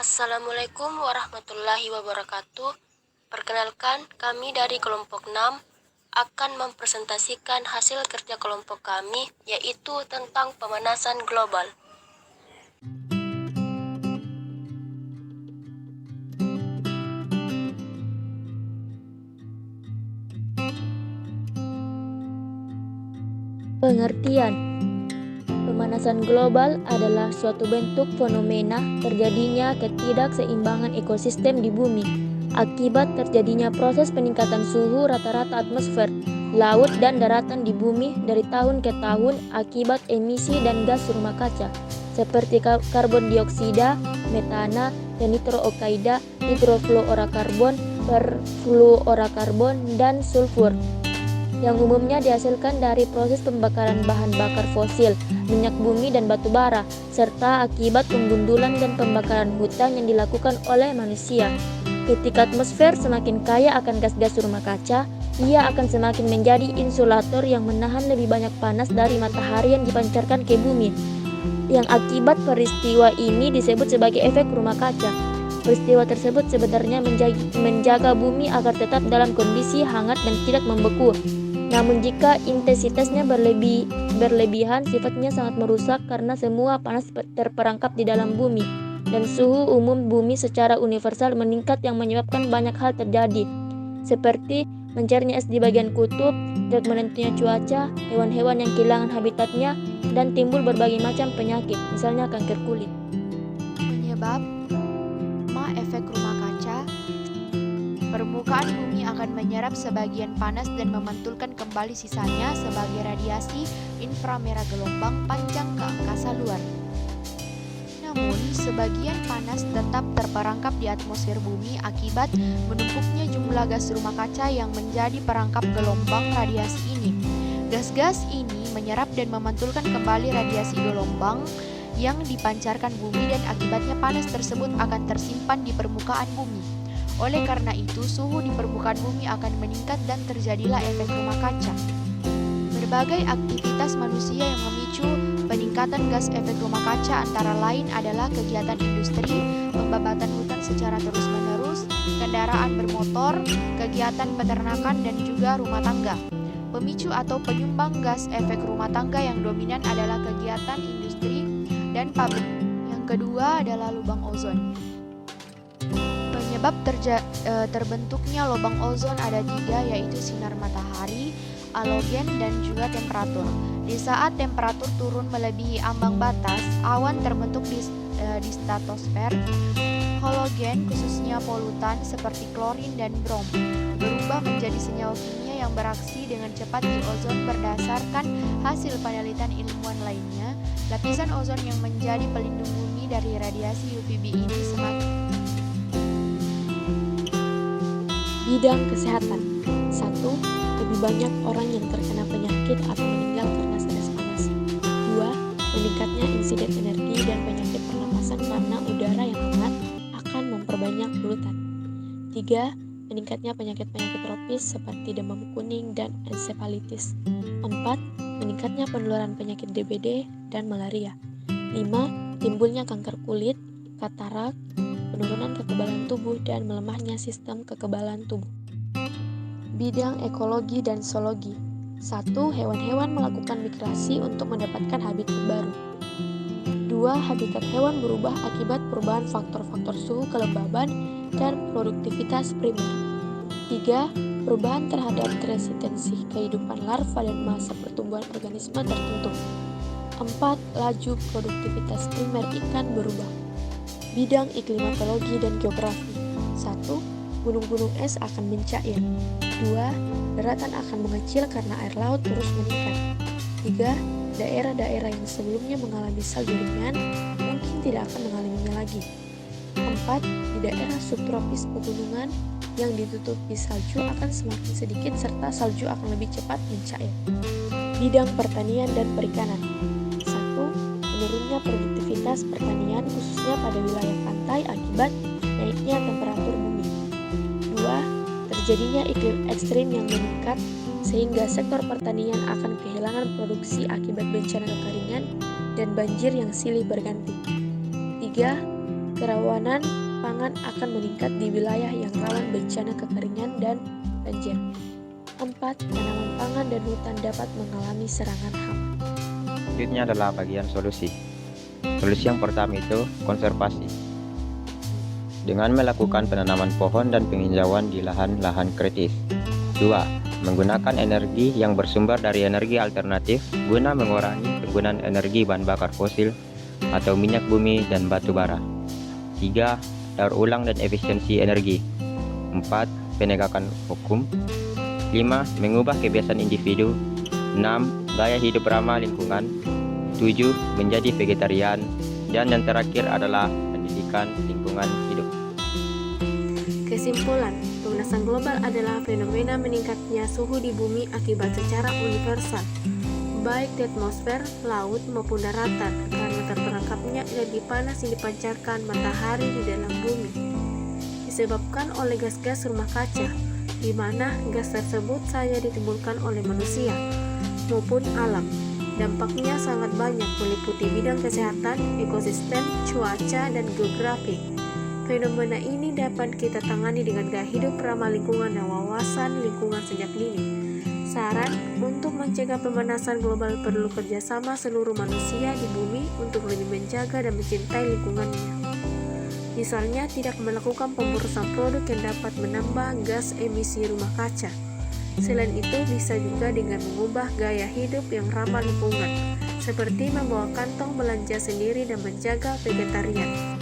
Assalamualaikum warahmatullahi wabarakatuh. Perkenalkan, kami dari kelompok 6 akan mempresentasikan hasil kerja kelompok kami, yaitu tentang pemanasan global. Pengertian: pemanasan global adalah suatu bentuk fenomena terjadinya ketidakseimbangan ekosistem di bumi akibat terjadinya proses peningkatan suhu rata-rata atmosfer, laut, dan daratan di bumi dari tahun ke tahun akibat emisi dan gas rumah kaca seperti karbon dioksida, metana, dan nitrooksida, nitrofluorokarbon, perfluorokarbon, dan sulfur yang umumnya dihasilkan dari proses pembakaran bahan bakar fosil, minyak bumi dan batu bara, serta akibat penggundulan dan pembakaran hutan yang dilakukan oleh manusia. Ketika atmosfer semakin kaya akan gas-gas rumah kaca, ia akan semakin menjadi insulator yang menahan lebih banyak panas dari matahari yang dipancarkan ke bumi. Yang akibat peristiwa ini disebut sebagai efek rumah kaca. Peristiwa tersebut sebenarnya menjaga bumi agar tetap dalam kondisi hangat dan tidak membeku. Namun jika intensitasnya berlebihan, sifatnya sangat merusak karena semua panas terperangkap di dalam bumi dan suhu umum bumi secara universal meningkat yang menyebabkan banyak hal terjadi, seperti mencairnya es di bagian kutub, tidak menentunya cuaca, hewan-hewan yang kehilangan habitatnya, dan timbul berbagai macam penyakit, misalnya kanker kulit. Penyebab efek rumah kaca: permukaan bumi akan menyerap sebagian panas dan memantulkan kembali sisanya sebagai radiasi inframerah gelombang panjang ke angkasa luar. Namun, sebagian panas tetap terperangkap di atmosfer bumi akibat menumpuknya jumlah gas rumah kaca yang menjadi perangkap gelombang radiasi ini. Gas-gas ini menyerap dan memantulkan kembali radiasi gelombang yang dipancarkan bumi dan akibatnya panas tersebut akan tersimpan di permukaan bumi. Oleh karena itu, suhu di permukaan bumi akan meningkat dan terjadilah efek rumah kaca. Berbagai aktivitas manusia yang memicu peningkatan gas efek rumah kaca antara lain adalah kegiatan industri, pembabatan hutan secara terus-menerus, kendaraan bermotor, kegiatan peternakan, dan juga rumah tangga. Pemicu atau penyumbang gas efek rumah tangga yang dominan adalah kegiatan industri dan pabrik. Yang kedua adalah lubang ozon. Penyebab terbentuknya lubang ozon ada 3, yaitu sinar matahari, halogen, dan juga temperatur. Di saat temperatur turun melebihi ambang batas, awan terbentuk di stratosfer. Halogen, khususnya polutan seperti klorin dan brom, berubah menjadi senyawa kimia yang beraksi dengan cepat di ozon. Berdasarkan hasil penelitian ilmuwan lainnya, lapisan ozon yang menjadi pelindung bumi dari radiasi UVB ini semakin. Bidang kesehatan. 1. Lebih banyak orang yang terkena penyakit atau meninggal karena stres panas. 2. Meningkatnya insiden energi dan penyakit pernapasan karena udara yang hangat akan memperbanyak polutan. 3. Meningkatnya penyakit-penyakit tropis seperti demam kuning dan ensefalitis. 4. Meningkatnya penularan penyakit DBD dan malaria. 5. Timbulnya kanker kulit, katarak, penurunan kekebalan tubuh, dan melemahnya sistem kekebalan tubuh. Bidang ekologi dan zoologi. 1. Hewan-hewan melakukan migrasi untuk mendapatkan habitat baru. 2. Habitat hewan berubah akibat perubahan faktor-faktor suhu kelembaban dan produktivitas primer. 3. Perubahan terhadap resistensi kehidupan larva dan masa pertumbuhan organisme tertentu. 4. Laju produktivitas primer ikan berubah. Bidang iklimatologi dan geografi. 1. Gunung-gunung es akan mencair. 2. Daratan akan mengecil karena air laut terus meningkat. 3. Daerah-daerah yang sebelumnya mengalami salju ringan mungkin tidak akan mengalaminya lagi. 4. Di daerah subtropis pegunungan yang ditutupi salju akan semakin sedikit serta salju akan lebih cepat mencair. Bidang pertanian dan perikanan. 1. Menurunnya produktivitas pertanian khususnya pada wilayah pantai akibat naiknya temperatur bumi. 2. Terjadinya iklim ekstrim yang meningkat sehingga sektor pertanian akan kehilangan produksi akibat bencana kekeringan dan banjir yang silih berganti. 3. kerawanan pangan akan meningkat di wilayah yang rawan bencana kekeringan dan banjir. 4. Tanaman pangan dan hutan dapat mengalami serangan hama. Selanjutnya adalah bagian solusi. Solusi yang pertama itu konservasi. Dengan melakukan penanaman pohon dan penghijauan di lahan-lahan kritis. 2. Menggunakan energi yang bersumber dari energi alternatif guna mengurangi penggunaan energi bahan bakar fosil atau minyak bumi dan batu bara. 3. Daur ulang dan efisiensi energi. 4. Penegakan hukum. 5. Mengubah kebiasaan individu. 6. Gaya hidup ramah lingkungan. 7. Menjadi vegetarian. Dan yang terakhir adalah pendidikan lingkungan hidup. Kesimpulan, pemanasan global adalah fenomena meningkatnya suhu di bumi akibat secara universal, baik di atmosfer, laut, maupun daratan, karena terperangkapnya energi panas yang dipancarkan matahari di dalam bumi. Disebabkan oleh gas-gas rumah kaca, di mana gas tersebut saja ditimbulkan oleh manusia maupun alam. Dampaknya sangat banyak, meliputi bidang kesehatan, ekosistem, cuaca, dan geografi. Fenomena ini dapat kita tangani dengan gaya hidup ramah lingkungan dan wawasan lingkungan sejak dini. Saran, untuk mencegah pemanasan global perlu kerjasama seluruh manusia di bumi untuk lebih menjaga dan mencintai lingkungannya. Misalnya, tidak melakukan pemborosan produk yang dapat menambah gas emisi rumah kaca. Selain itu, bisa juga dengan mengubah gaya hidup yang ramah lingkungan, seperti membawa kantong belanja sendiri dan menjaga vegetarian.